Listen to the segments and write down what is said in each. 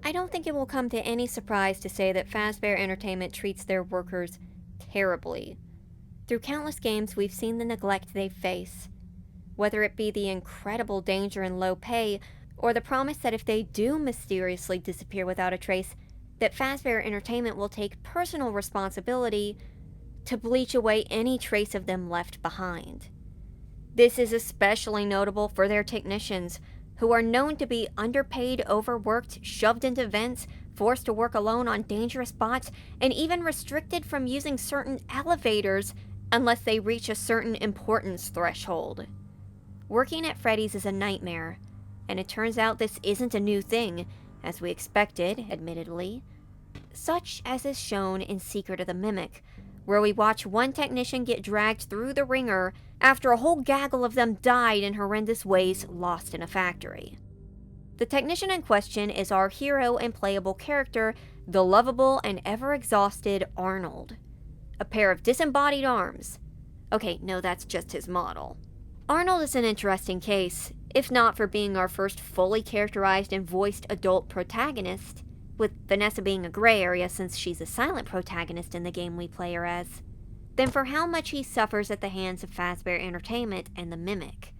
I don't think it will come to any surprise to say that Fazbear Entertainment treats their workers terribly. Through countless games, we've seen the neglect they face. Whether it be the incredible danger and low pay, or the promise that if they do mysteriously disappear without a trace, that Fazbear Entertainment will take personal responsibility to bleach away any trace of them left behind. This is especially notable for their technicians, who are known to be underpaid, overworked, shoved into vents, forced to work alone on dangerous spots, and even restricted from using certain elevators unless they reach a certain importance threshold. Working at Freddy's is a nightmare, and it turns out this isn't a new thing, as we expected, admittedly, such as is shown in Secret of the Mimic, where we watch one technician get dragged through the ringer after a whole gaggle of them died in horrendous ways lost in a factory. The technician in question is our hero and playable character, the lovable and ever-exhausted Arnold. A pair of disembodied arms. Okay, no, that's just his model. Arnold is an interesting case, if not for being our first fully characterized and voiced adult protagonist, with Vanessa being a gray area since she's a silent protagonist in the game we play her as, then for how much he suffers at the hands of Fazbear Entertainment and the Mimic,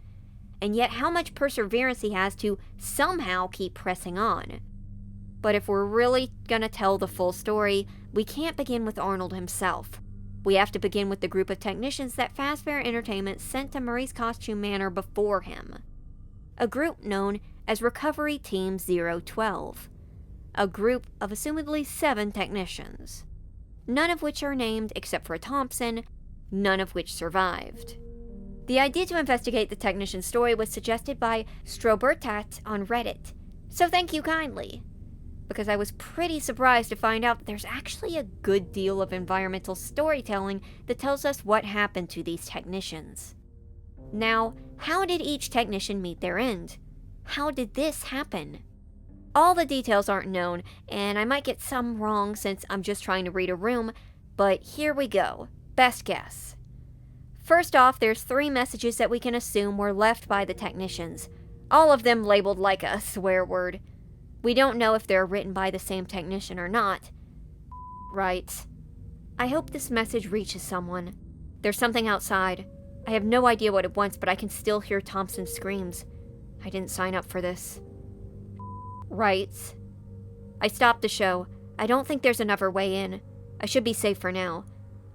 and yet how much perseverance he has to somehow keep pressing on. But if we're really gonna tell the full story, we can't begin with Arnold himself. We have to begin with the group of technicians that Fazbear Entertainment sent to Murray's Costume Manor before him. A group known as Recovery Team 012. A group of assumedly 7 technicians. None of which are named except for Thompson, none of which survived. The idea to investigate the technician's story was suggested by Strobertat on Reddit, so thank you kindly, because I was pretty surprised to find out that there's actually a good deal of environmental storytelling that tells us what happened to these technicians. Now, how did each technician meet their end? How did this happen? All the details aren't known, and I might get some wrong since I'm just trying to read a room, but here we go. Best guess. First off, there's 3 messages that we can assume were left by the technicians, all of them labeled like a swear word. We don't know if they're written by the same technician or not. Writes, "I hope this message reaches someone. There's something outside. I have no idea what it wants, but I can still hear Thompson's screams. I didn't sign up for this." Writes, "I stopped the show. I don't think there's another way in. I should be safe for now.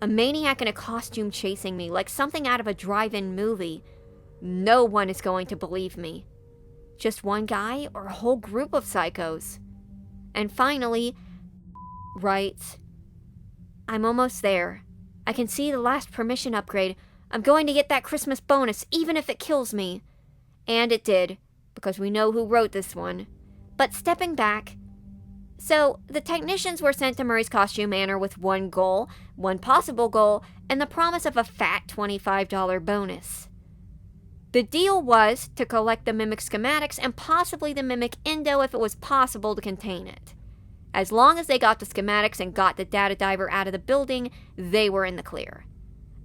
A maniac in a costume chasing me, like something out of a drive-in movie. No one is going to believe me. Just one guy or a whole group of psychos?" And finally, writes, "I'm almost there. I can see the last permission upgrade. I'm going to get that Christmas bonus, even if it kills me." And it did, because we know who wrote this one. But stepping back, so the technicians were sent to Murray's Costume Manor with one goal, one possible goal, and the promise of a fat $25 bonus. The deal was to collect the Mimic schematics and possibly the Mimic Endo if it was possible to contain it. As long as they got the schematics and got the data diver out of the building, they were in the clear.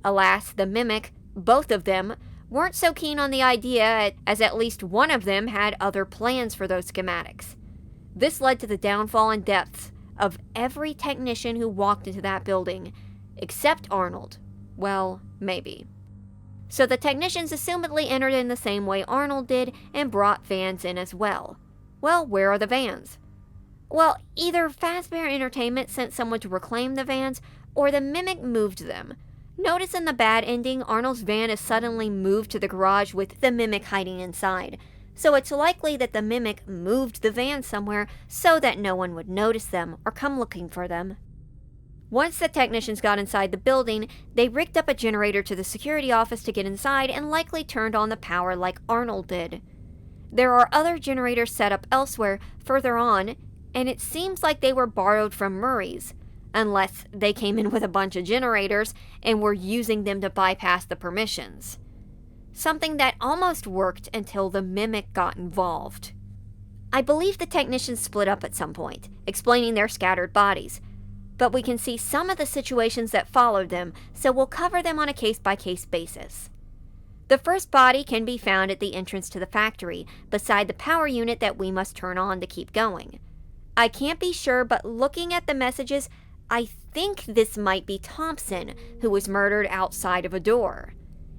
Alas, the Mimic, both of them, weren't so keen on the idea, as at least one of them had other plans for those schematics. This led to the downfall and deaths of every technician who walked into that building, except Arnold. Well, maybe. So the technicians assumedly entered in the same way Arnold did and brought vans in as well. Well, where are the vans? Well, either Fazbear Entertainment sent someone to reclaim the vans, or the Mimic moved them. Notice in the bad ending, Arnold's van is suddenly moved to the garage with the Mimic hiding inside. So it's likely that the Mimic moved the van somewhere so that no one would notice them or come looking for them. Once the technicians got inside the building, they rigged up a generator to the security office to get inside and likely turned on the power like Arnold did. There are other generators set up elsewhere further on, and it seems like they were borrowed from Murray's, unless they came in with a bunch of generators and were using them to bypass the permissions. Something that almost worked until the Mimic got involved. I believe the technicians split up at some point, explaining their scattered bodies, but we can see some of the situations that followed them, so we'll cover them on a case-by-case basis. The first body can be found at the entrance to the factory, beside the power unit that we must turn on to keep going. I can't be sure, but looking at the messages, I think this might be Thompson, who was murdered outside of a door.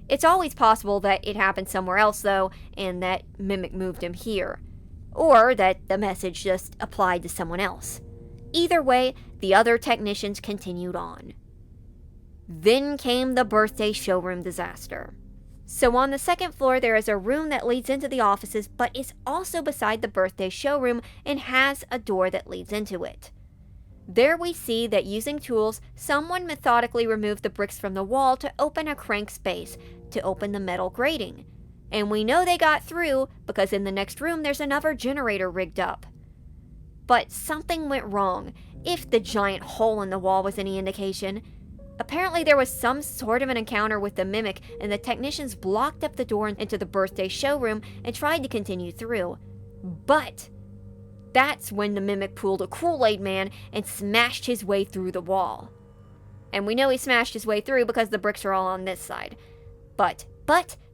It's always possible that it happened somewhere else, though, and that Mimic moved him here. Or that the message just applied to someone else. Either way, the other technicians continued on. Then came the birthday showroom disaster. So on the second floor, there is a room that leads into the offices, but is also beside the birthday showroom and has a door that leads into it. There we see that using tools, someone methodically removed the bricks from the wall to open a crank space to open the metal grating. And we know they got through because in the next room there's another generator rigged up. But something went wrong, if the giant hole in the wall was any indication. Apparently there was some sort of an encounter with the Mimic, and the technicians blocked up the door into the birthday showroom and tried to continue through. But that's when the Mimic pulled a Kool-Aid Man and smashed his way through the wall. And we know he smashed his way through because the bricks are all on this side. But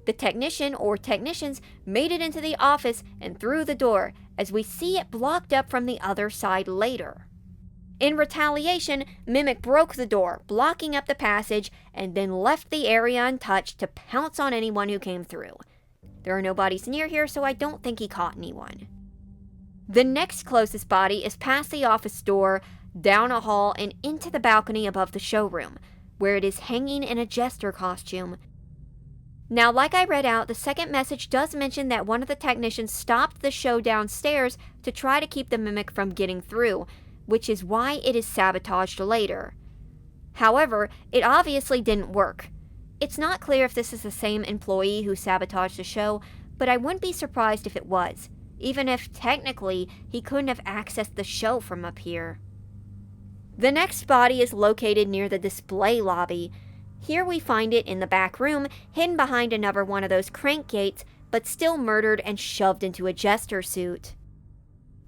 the technician or technicians made it into the office and through the door, as we see it blocked up from the other side later. In retaliation, Mimic broke the door, blocking up the passage, and then left the area untouched to pounce on anyone who came through. There are no bodies near here, so I don't think he caught anyone. The next closest body is past the office door, down a hall, and into the balcony above the showroom, where it is hanging in a Jester costume. Now, like I read out, the second message does mention that one of the technicians stopped the show downstairs to try to keep the Mimic from getting through, which is why it is sabotaged later. However, it obviously didn't work. It's not clear if this is the same employee who sabotaged the show, but I wouldn't be surprised if it was, even if technically he couldn't have accessed the show from up here. The next body is located near the display lobby. Here we find it in the back room, hidden behind another one of those crank gates, but still murdered and shoved into a Jester suit.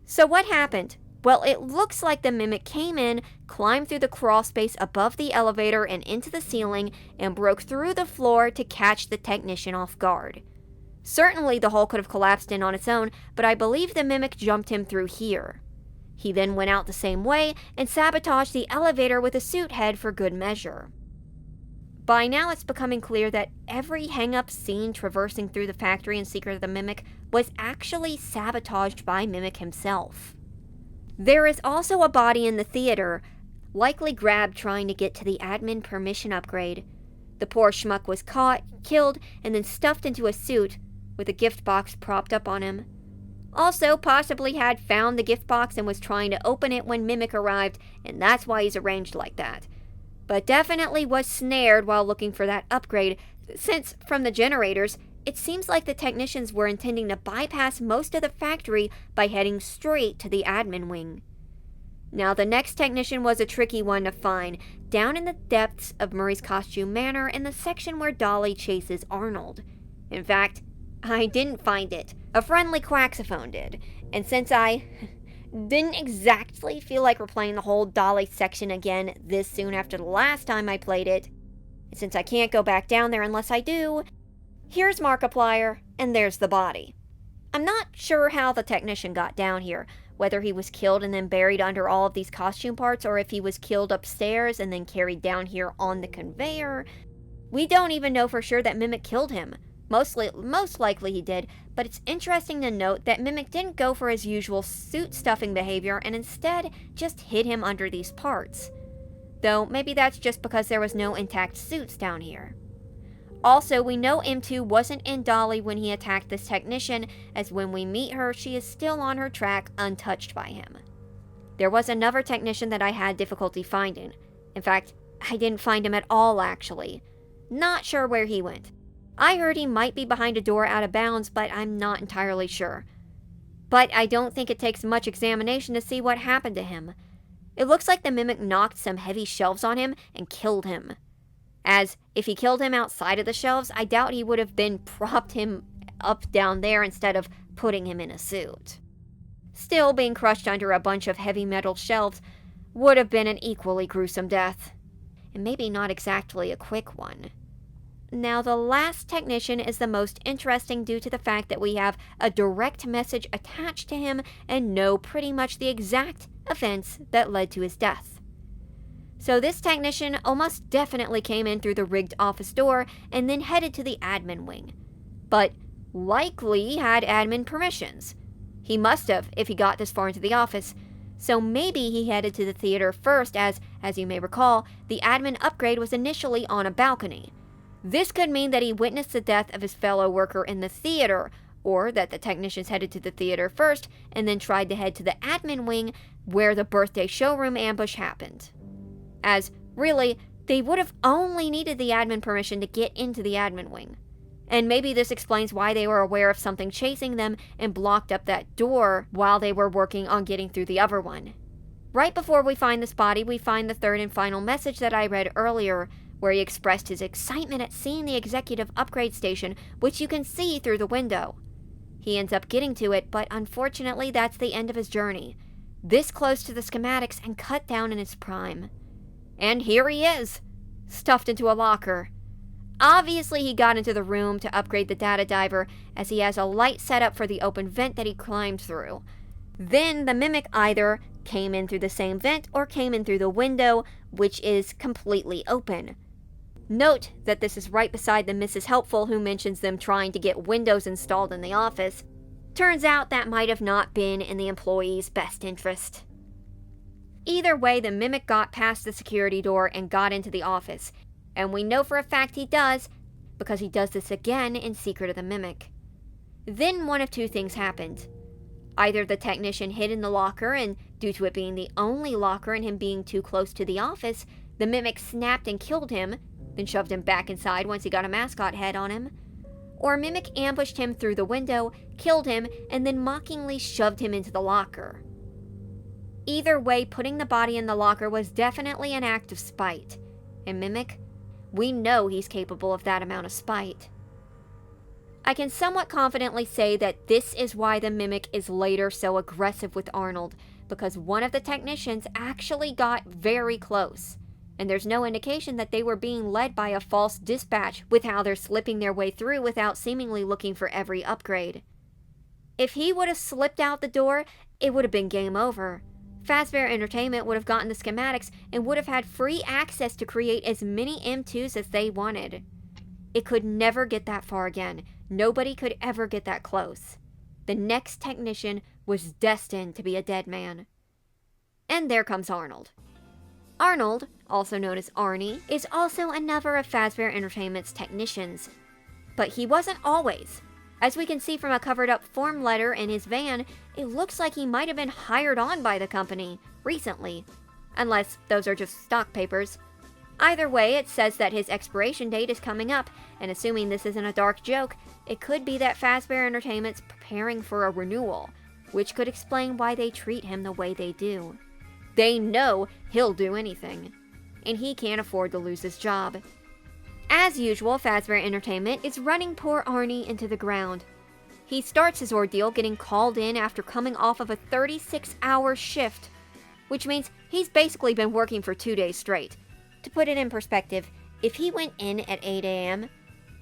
So what happened? Well, it looks like the Mimic came in, climbed through the crawl space above the elevator and into the ceiling, and broke through the floor to catch the technician off guard. Certainly the hole could have collapsed in on its own, but I believe the Mimic jumped him through here. He then went out the same way and sabotaged the elevator with a suit head for good measure. By now it's becoming clear that every hang-up seen traversing through the factory in Secret of the Mimic was actually sabotaged by Mimic himself. There is also a body in the theater, likely grabbed trying to get to the admin permission upgrade. The poor schmuck was caught, killed, and then stuffed into a suit, with a gift box propped up on him. Also, possibly had found the gift box and was trying to open it when Mimic arrived, and that's why he's arranged like that. But definitely was snared while looking for that upgrade, since, from the generators, it seems like the technicians were intending to bypass most of the factory by heading straight to the admin wing. Now, the next technician was a tricky one to find, down in the depths of Murray's costume Manor in the section where Dolly chases Arnold. In fact, I didn't find it. A friendly quaxophone did. And since I didn't exactly feel like replaying the whole Dolly section again this soon after the last time I played it, and since I can't go back down there unless I do, here's Markiplier, and there's the body. I'm not sure how the technician got down here, whether he was killed and then buried under all of these costume parts, or if he was killed upstairs and then carried down here on the conveyor. We don't even know for sure that Mimic killed him. Most likely he did, but it's interesting to note that Mimic didn't go for his usual suit stuffing behavior and instead just hid him under these parts. Though maybe that's just because there was no intact suits down here. Also, we know M2 wasn't in Dolly when he attacked this technician, as when we meet her, she is still on her track, untouched by him. There was another technician that I had difficulty finding. In fact, I didn't find him at all, actually. Not sure where he went. I heard he might be behind a door out of bounds, but I'm not entirely sure. But I don't think it takes much examination to see what happened to him. It looks like the Mimic knocked some heavy shelves on him and killed him. As, if he killed him outside of the shelves, I doubt he would have been propped him up down there instead of putting him in a suit. Still, being crushed under a bunch of heavy metal shelves would have been an equally gruesome death. And maybe not exactly a quick one. Now, the last technician is the most interesting due to the fact that we have a direct message attached to him and know pretty much the exact events that led to his death. So this technician almost definitely came in through the rigged office door and then headed to the admin wing. But likely had admin permissions. He must have if he got this far into the office. So maybe he headed to the theater first as you may recall, the admin upgrade was initially on a balcony. This could mean that he witnessed the death of his fellow worker in the theater, or that the technicians headed to the theater first and then tried to head to the admin wing where the birthday showroom ambush happened. As, really, they would have only needed the admin permission to get into the admin wing. And maybe this explains why they were aware of something chasing them and blocked up that door while they were working on getting through the other one. Right before we find this body, we find the third and final message that I read earlier, where he expressed his excitement at seeing the executive upgrade station, which you can see through the window. He ends up getting to it, but unfortunately that's the end of his journey. This close to the schematics and cut down in his prime. And here he is, stuffed into a locker. Obviously he got into the room to upgrade the data diver, as he has a light set up for the open vent that he climbed through. Then the mimic either came in through the same vent or came in through the window, which is completely open. Note that this is right beside the Mrs. Helpful who mentions them trying to get windows installed in the office. Turns out that might have not been in the employee's best interest. Either way, the mimic got past the security door and got into the office. And we know for a fact he does, because he does this again in Secret of the Mimic. Then one of two things happened. Either the technician hid in the locker, and due to it being the only locker and him being too close to the office, the mimic snapped and killed him, then shoved him back inside once he got a mascot head on him. Or Mimic ambushed him through the window, killed him, and then mockingly shoved him into the locker. Either way, putting the body in the locker was definitely an act of spite. And Mimic, we know he's capable of that amount of spite. I can somewhat confidently say that this is why the Mimic is later so aggressive with Arnold, because one of the technicians actually got very close. And there's no indication that they were being led by a false dispatch with how they're slipping their way through without seemingly looking for every upgrade. If he would have slipped out the door, it would have been game over. Fazbear Entertainment would have gotten the schematics and would have had free access to create as many M2s as they wanted. It could never get that far again. Nobody could ever get that close. The next technician was destined to be a dead man. And there comes Arnold. Arnold, also known as Arnie, is also another of Fazbear Entertainment's technicians. But he wasn't always. As we can see from a covered-up form letter in his van, it looks like he might have been hired on by the company recently. Unless those are just stock papers. Either way, it says that his expiration date is coming up, and assuming this isn't a dark joke, it could be that Fazbear Entertainment's preparing for a renewal, which could explain why they treat him the way they do. They know he'll do anything, and he can't afford to lose his job. As usual, Fazbear Entertainment is running poor Arnie into the ground. He starts his ordeal getting called in after coming off of a 36-hour shift, which means he's basically been working for 2 days straight. To put it in perspective, if he went in at 8 a.m.,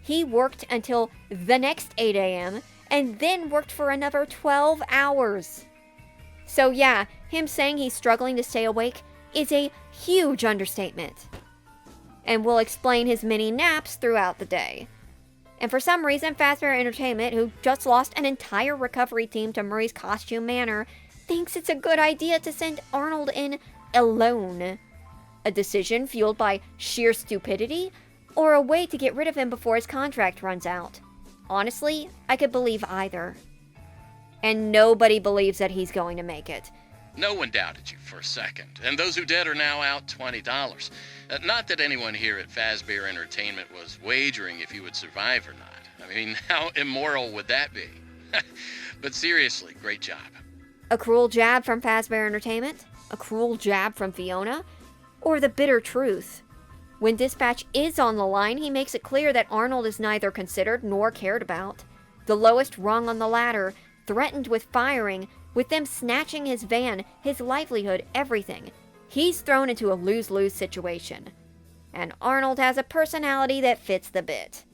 he worked until the next 8 a.m., and then worked for another 12 hours. So yeah, him saying he's struggling to stay awake is a huge understatement. And will explain his many naps throughout the day. And for some reason, Fazbear Entertainment, who just lost an entire recovery team to Murray's costume Manor, thinks it's a good idea to send Arnold in alone. A decision fueled by sheer stupidity, or a way to get rid of him before his contract runs out. Honestly, I could believe either. And nobody believes that he's going to make it. No one doubted you for a second, and those who did are now out $20. Not that anyone here at Fazbear Entertainment was wagering if you would survive or not. I mean, how immoral would that be? But seriously, great job. A cruel jab from Fazbear Entertainment? A cruel jab from Fiona? Or the bitter truth? When dispatch is on the line, he makes it clear that Arnold is neither considered nor cared about. The lowest rung on the ladder, threatened with firing, with them snatching his van, his livelihood, everything. He's thrown into a lose-lose situation. And Arnold has a personality that fits the bit.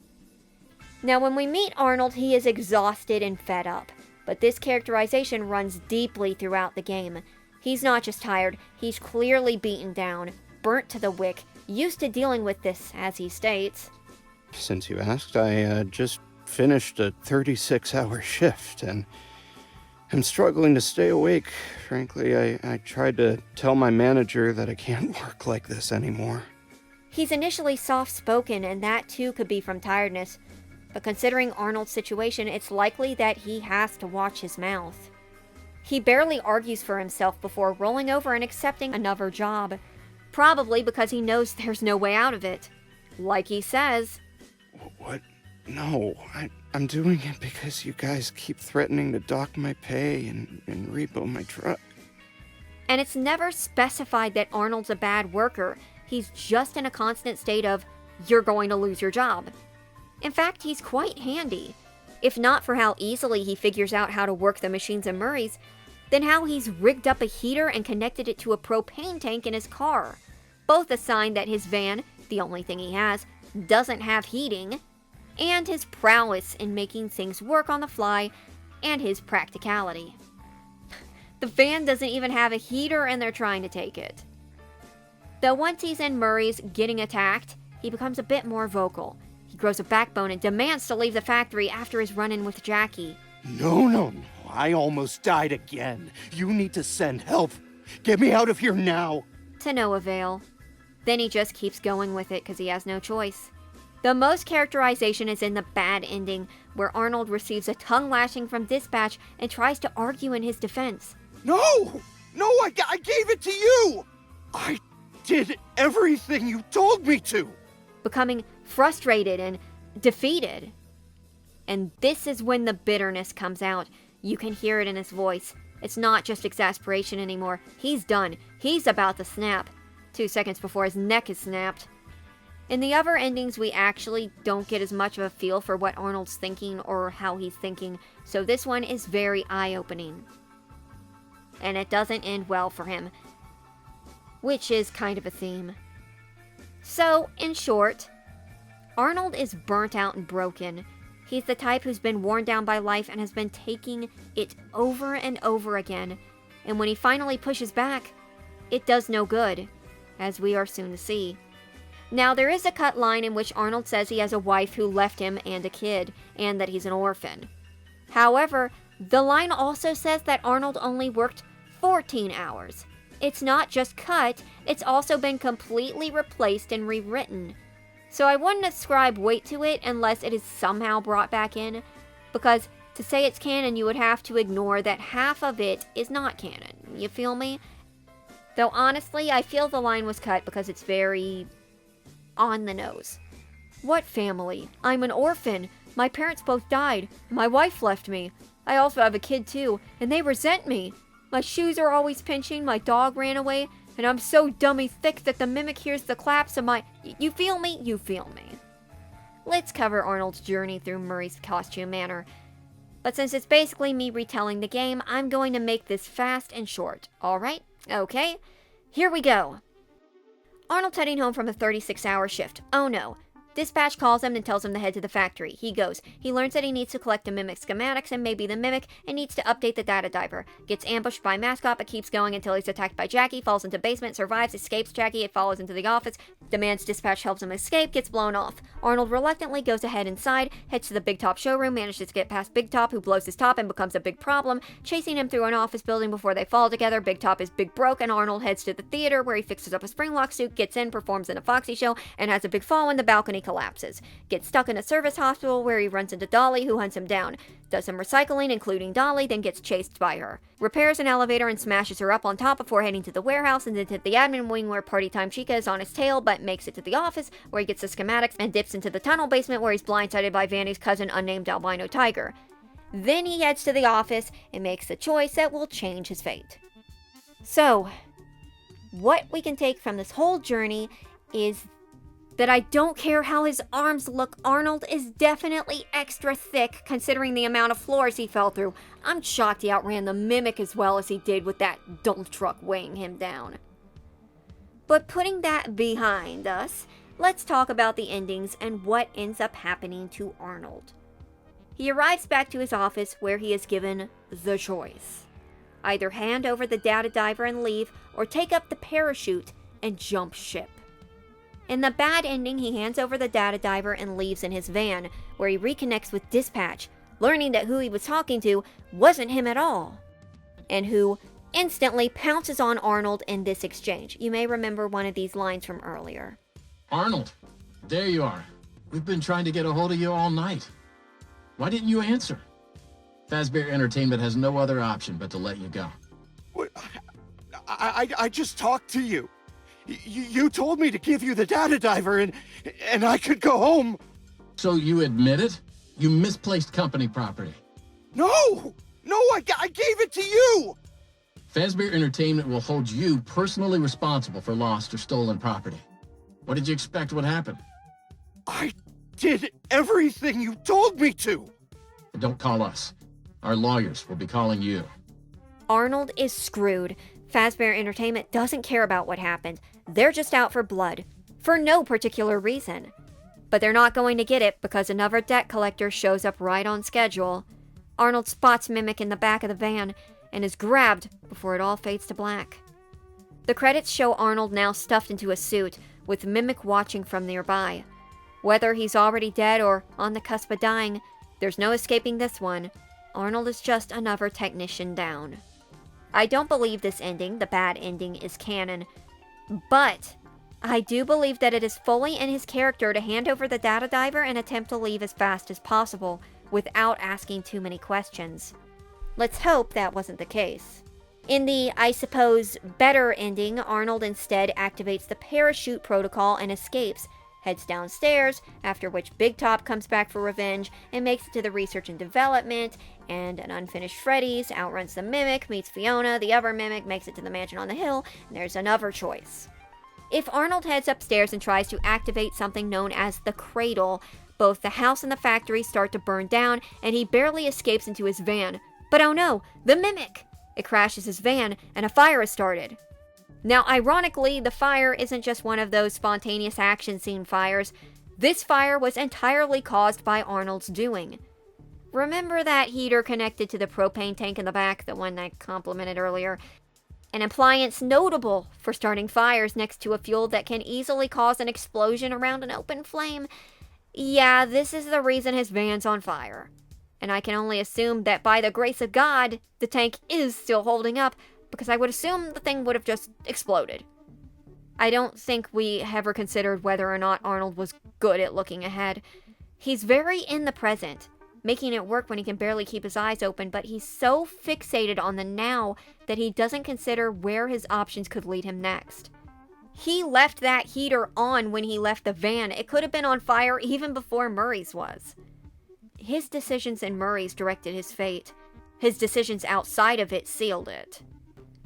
Now, when we meet Arnold, he is exhausted and fed up. But this characterization runs deeply throughout the game. He's not just tired, he's clearly beaten down, burnt to the wick, used to dealing with this, as he states. Since you asked, I just finished a 36-hour shift, and I'm struggling to stay awake. Frankly, I tried to tell my manager that I can't work like this anymore. He's initially soft-spoken, and that too could be from tiredness. But considering Arnold's situation, it's likely that he has to watch his mouth. He barely argues for himself before rolling over and accepting another job. Probably because he knows there's no way out of it. Like he says. What? No, I'm doing it because you guys keep threatening to dock my pay and repo my truck. And it's never specified that Arnold's a bad worker. He's just in a constant state of, you're going to lose your job. In fact, he's quite handy. If not for how easily he figures out how to work the machines in Murray's, then how he's rigged up a heater and connected it to a propane tank in his car. Both a sign that his van, the only thing he has, doesn't have heating, and his prowess in making things work on the fly, and his practicality. The van doesn't even have a heater and they're trying to take it. Though once he's in Murray's getting attacked, he becomes a bit more vocal. He grows a backbone and demands to leave the factory after his run-in with Jackie. No. I almost died again. You need to send help. Get me out of here now. To no avail. Then he just keeps going with it because he has no choice. The most characterization is in the bad ending, where Arnold receives a tongue lashing from Dispatch and tries to argue in his defense. No, I gave it to you. I did everything you told me to. Becoming frustrated and defeated. And this is when the bitterness comes out. You can hear it in his voice. It's not just exasperation anymore. He's done. He's about to snap. 2 seconds before his neck is snapped. In the other endings, we actually don't get as much of a feel for what Arnold's thinking or how he's thinking, so this one is very eye-opening. And it doesn't end well for him, which is kind of a theme. So, in short, Arnold is burnt out and broken. He's the type who's been worn down by life and has been taking it over and over again. And when he finally pushes back, it does no good, as we are soon to see. Now, there is a cut line in which Arnold says he has a wife who left him and a kid, and that he's an orphan. However, the line also says that Arnold only worked 14 hours. It's not just cut, it's also been completely replaced and rewritten. So I wouldn't ascribe weight to it unless it is somehow brought back in, because to say it's canon, you would have to ignore that half of it is not canon. You feel me? Though honestly, I feel the line was cut because it's very on the nose. What family? I'm an orphan. My parents both died. My wife left me. I also have a kid too, and they resent me. My shoes are always pinching, my dog ran away, and I'm so dummy thick that the mimic hears the claps of my... You feel me? You feel me. Let's cover Arnold's journey through Murray's costume Manor. But since it's basically me retelling the game, I'm going to make this fast and short. Alright? Okay. Here we go. Arnold's heading home from a 36-hour shift. Oh no. Dispatch calls him and tells him to head to the factory. He goes. He learns that he needs to collect the Mimic schematics and maybe the Mimic, and needs to update the data diver. Gets ambushed by Mascot, but keeps going until he's attacked by Jackie, falls into basement, survives, escapes Jackie, it follows into the office, demands Dispatch helps him escape, gets blown off. Arnold reluctantly goes ahead inside, heads to the Big Top showroom, manages to get past Big Top, who blows his top and becomes a big problem, chasing him through an office building before they fall together. Big Top is big broke, and Arnold heads to the theater, where he fixes up a springlock suit, gets in, performs in a Foxy show, and has a big fall when the balcony collapses. Gets stuck in a service hospital where he runs into Dolly, who hunts him down. Does some recycling, including Dolly, then gets chased by her. Repairs an elevator and smashes her up on top before heading to the warehouse and then to the admin wing where Party Time Chica is on his tail, but makes it to the office where he gets the schematics and dips into the tunnel basement where he's blindsided by Vanny's cousin, unnamed albino tiger. Then he heads to the office and makes the choice that will change his fate. So, what we can take from this whole journey is that I don't care how his arms look, Arnold is definitely extra thick considering the amount of floors he fell through. I'm shocked he outran the Mimic as well as he did with that dump truck weighing him down. But putting that behind us, let's talk about the endings and what ends up happening to Arnold. He arrives back to his office where he is given the choice. Either hand over the data diver and leave, or take up the parachute and jump ship. In the bad ending, he hands over the data diver and leaves in his van, where he reconnects with Dispatch, learning that who he was talking to wasn't him at all, and who instantly pounces on Arnold in this exchange. You may remember one of these lines from earlier. Arnold, there you are. We've been trying to get a hold of you all night. Why didn't you answer? Fazbear Entertainment has no other option but to let you go. What? I just talked to you. You told me to give you the data diver and I could go home. So you admit it? You misplaced company property. No, I gave it to you. Fazbear Entertainment will hold you personally responsible for lost or stolen property. What did you expect would happen? I did everything you told me to. Don't call us. Our lawyers will be calling you. Arnold is screwed. Fazbear Entertainment doesn't care about what happened. They're just out for blood, for no particular reason. But they're not going to get it because another debt collector shows up right on schedule. Arnold spots Mimic in the back of the van and is grabbed before it all fades to black. The credits show Arnold now stuffed into a suit, with Mimic watching from nearby. Whether he's already dead or on the cusp of dying, there's no escaping this one. Arnold is just another technician down. I don't believe this ending, the bad ending, is canon, but I do believe that it is fully in his character to hand over the data diver and attempt to leave as fast as possible, without asking too many questions. Let's hope that wasn't the case. In the, I suppose, better ending, Arnold instead activates the parachute protocol and escapes, heads downstairs, after which Big Top comes back for revenge and makes it to the research and development, and an unfinished Freddy's outruns the Mimic, meets Fiona, the other Mimic makes it to the mansion on the hill, and there's another choice. If Arnold heads upstairs and tries to activate something known as the Cradle, both the house and the factory start to burn down, and he barely escapes into his van. But oh no, the Mimic! It crashes his van, and a fire is started. Now, ironically, the fire isn't just one of those spontaneous action scene fires. This fire was entirely caused by Arnold's doing. Remember that heater connected to the propane tank in the back, the one I complimented earlier? An appliance notable for starting fires next to a fuel that can easily cause an explosion around an open flame. Yeah, this is the reason his van's on fire. And I can only assume that by the grace of God, the tank is still holding up, because I would assume the thing would have just exploded. I don't think we ever considered whether or not Arnold was good at looking ahead. He's very in the present, making it work when he can barely keep his eyes open, but he's so fixated on the now that he doesn't consider where his options could lead him next. He left that heater on when he left the van. It could have been on fire even before Murray's was. His decisions in Murray's directed his fate. His decisions outside of it sealed it.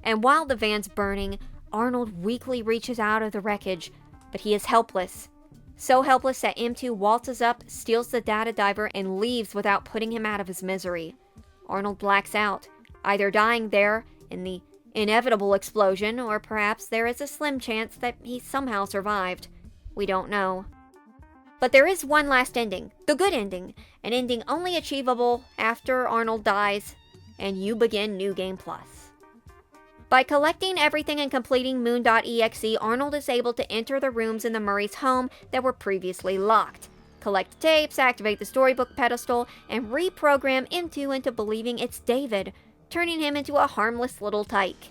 And while the van's burning, Arnold weakly reaches out of the wreckage, but he is helpless. So helpless that M2 waltzes up, steals the data diver, and leaves without putting him out of his misery. Arnold blacks out, either dying there in the inevitable explosion, or perhaps there is a slim chance that he somehow survived. We don't know. But there is one last ending, the good ending, an ending only achievable after Arnold dies, and you begin New Game Plus. By collecting everything and completing Moon.exe, Arnold is able to enter the rooms in the Murray's home that were previously locked, collect tapes, activate the storybook pedestal, and reprogram M2 into believing it's David, turning him into a harmless little tyke.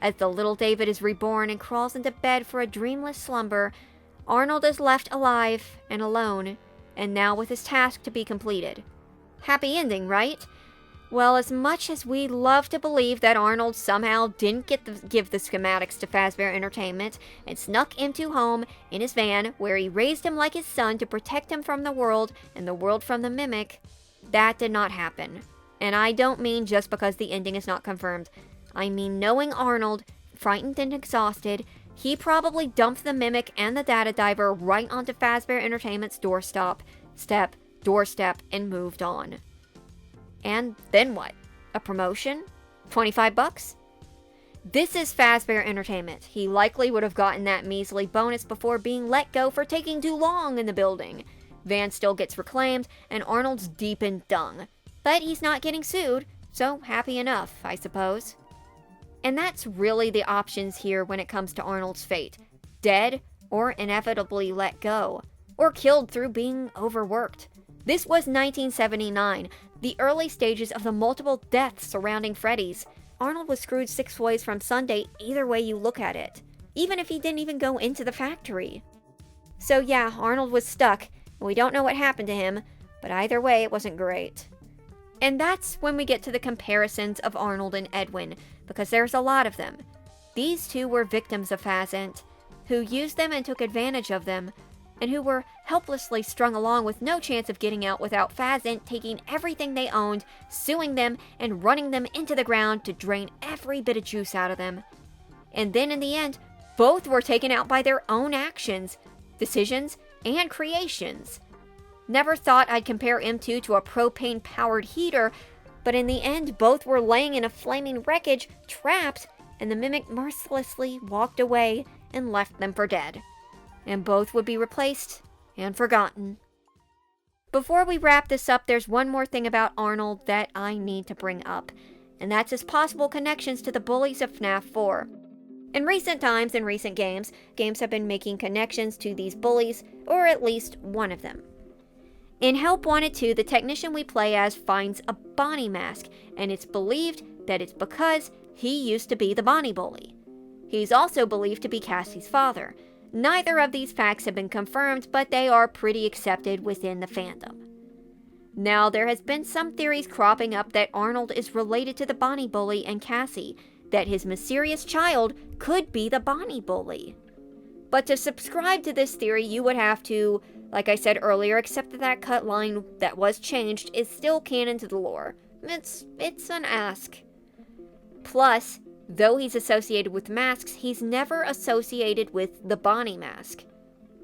As the little David is reborn and crawls into bed for a dreamless slumber, Arnold is left alive and alone, and now with his task to be completed. Happy ending, right? Well, as much as we love to believe that Arnold somehow didn't give the schematics to Fazbear Entertainment and snuck M2 home in his van, where he raised him like his son to protect him from the world and the world from the Mimic, that did not happen. And I don't mean just because the ending is not confirmed. I mean, knowing Arnold, frightened and exhausted, he probably dumped the Mimic and the data diver right onto Fazbear Entertainment's doorstep, and moved on. And then what? A promotion? $25? This is Fazbear Entertainment. He likely would have gotten that measly bonus before being let go for taking too long in the building. Van still gets reclaimed, and Arnold's deep in dung. But he's not getting sued, so happy enough, I suppose. And that's really the options here when it comes to Arnold's fate. Dead, or inevitably let go, or killed through being overworked. This was 1979, the early stages of the multiple deaths surrounding Freddy's. Arnold was screwed 6 ways from Sunday either way you look at it, even if he didn't even go into the factory. So yeah, Arnold was stuck, and we don't know what happened to him, but either way it wasn't great. And that's when we get to the comparisons of Arnold and Edwin, because there's a lot of them. These two were victims of FazEnt, who used them and took advantage of them, and who were helplessly strung along with no chance of getting out without FazEnt taking everything they owned, suing them, and running them into the ground to drain every bit of juice out of them. And then in the end, both were taken out by their own actions, decisions, and creations. Never thought I'd compare M2 to a propane-powered heater, but in the end, both were laying in a flaming wreckage, trapped, and the Mimic mercilessly walked away and left them for dead. And both would be replaced and forgotten. Before we wrap this up, there's one more thing about Arnold that I need to bring up, and that's his possible connections to the bullies of FNAF 4. In recent times, in recent games have been making connections to these bullies, or at least one of them. In Help Wanted 2, the technician we play as finds a Bonnie mask, and it's believed that it's because he used to be the Bonnie bully. He's also believed to be Cassie's father. Neither of these facts have been confirmed, but they are pretty accepted within the fandom. Now, there has been some theories cropping up that Arnold is related to the Bonnie bully and Cassie, that his mysterious child could be the Bonnie bully. But to subscribe to this theory, you would have to, like I said earlier, accept that that cut line that was changed is still canon to the lore. It's an ask. Plus, though he's associated with masks, he's never associated with the Bonnie mask.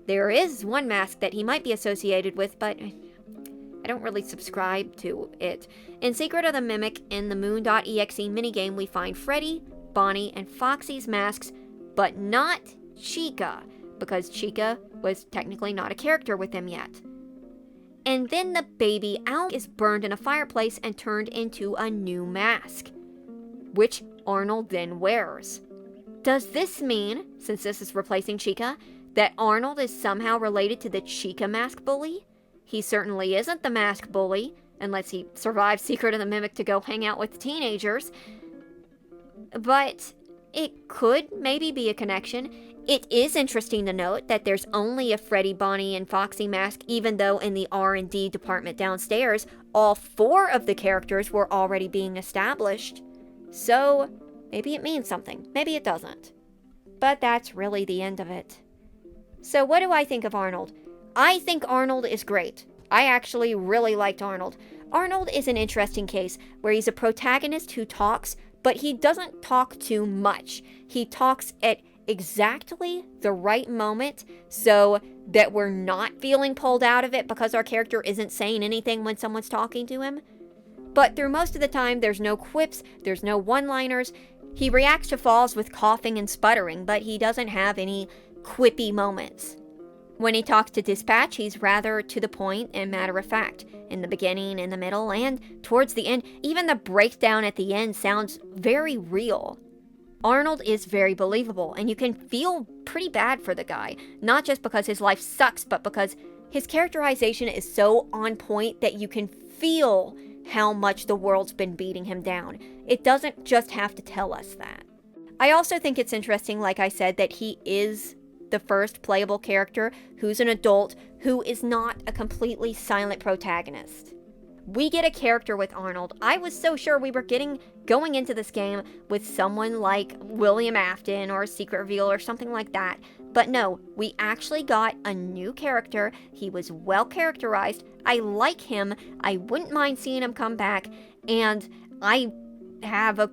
There is one mask that he might be associated with, but I don't really subscribe to it. In Secret of the Mimic, in the Moon.exe minigame, we find Freddy, Bonnie, and Foxy's masks, but not CHICA, because CHICA was technically not a character with them yet. And then the baby owl is burned in a fireplace and turned into a new mask, which Arnold then wears. Does this mean, since this is replacing CHICA, that Arnold is somehow related to the CHICA mask bully? He certainly isn't the mask bully, unless he survived Secret of the Mimic to go hang out with teenagers. But it could maybe be a connection. It is interesting to note that there's only a Freddy, Bonnie, and Foxy mask, even though in the R&D department downstairs, all 4 of the characters were already being established. So, maybe it means something, maybe it doesn't. But that's really the end of it. So what do I think of Arnold? I think Arnold is great. I actually really liked Arnold. Arnold is an interesting case, where he's a protagonist who talks, but he doesn't talk too much. He talks at exactly the right moment, so that we're not feeling pulled out of it because our character isn't saying anything when someone's talking to him. But through most of the time, there's no quips, there's no one-liners. He reacts to falls with coughing and sputtering, but he doesn't have any quippy moments. When he talks to Dispatch, he's rather to the point and matter-of-fact. In the beginning, in the middle, and towards the end, even the breakdown at the end sounds very real. Arnold is very believable, and you can feel pretty bad for the guy, not just because his life sucks, but because his characterization is so on point that you can feel how much the world's been beating him down. It doesn't just have to tell us that. I also think it's interesting, like I said, that he is the first playable character who's an adult who is not a completely silent protagonist. We get a character with Arnold. I was so sure we were going into this game with someone like William Afton or Secret Reveal or something like that. But no, we actually got a new character. He was well characterized. I like him. I wouldn't mind seeing him come back. And I have a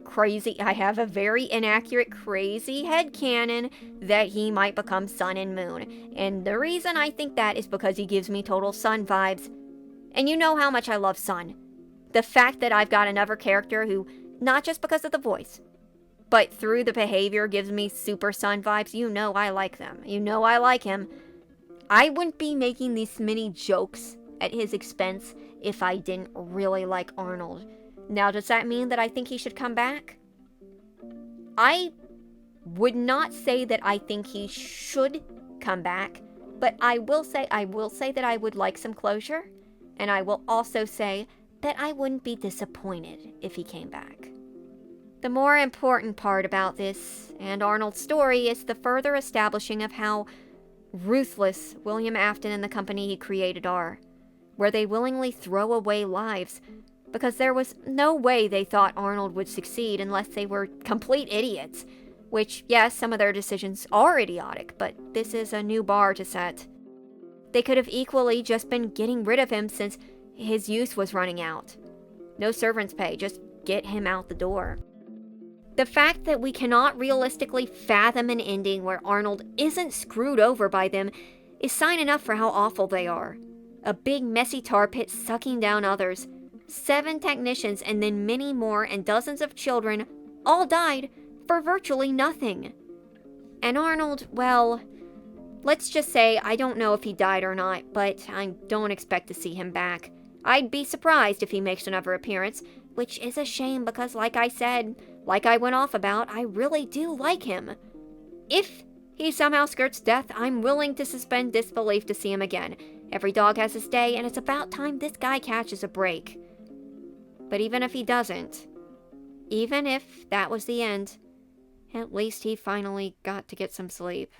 very inaccurate, crazy headcanon that he might become Sun and Moon. And the reason I think that is because he gives me total Sun vibes. And you know how much I love Sun. The fact that I've got another character who, not just because of the voice, but through the behavior gives me Super Son vibes. You know I like them. You know I like him. I wouldn't be making these many jokes at his expense if I didn't really like Arnold. Now, does that mean that I think he should come back? I would not say that I think he should come back, but I will say that I would like some closure, and I will also say that I wouldn't be disappointed if he came back. The more important part about this and Arnold's story is the further establishing of how ruthless William Afton and the company he created are, where they willingly throw away lives because there was no way they thought Arnold would succeed unless they were complete idiots. Which, yes, some of their decisions are idiotic, but this is a new bar to set. They could have equally just been getting rid of him since his use was running out. No servant's pay, just get him out the door. The fact that we cannot realistically fathom an ending where Arnold isn't screwed over by them is sign enough for how awful they are. A big messy tar pit sucking down others. 7 technicians and then many more and dozens of children all died for virtually nothing. And Arnold, well, let's just say I don't know if he died or not, but I don't expect to see him back. I'd be surprised if he makes another appearance, which is a shame because like I said, like I went off about, I really do like him. If he somehow skirts death, I'm willing to suspend disbelief to see him again. Every dog has his day, and it's about time this guy catches a break. But even if he doesn't, even if that was the end, at least he finally got to get some sleep.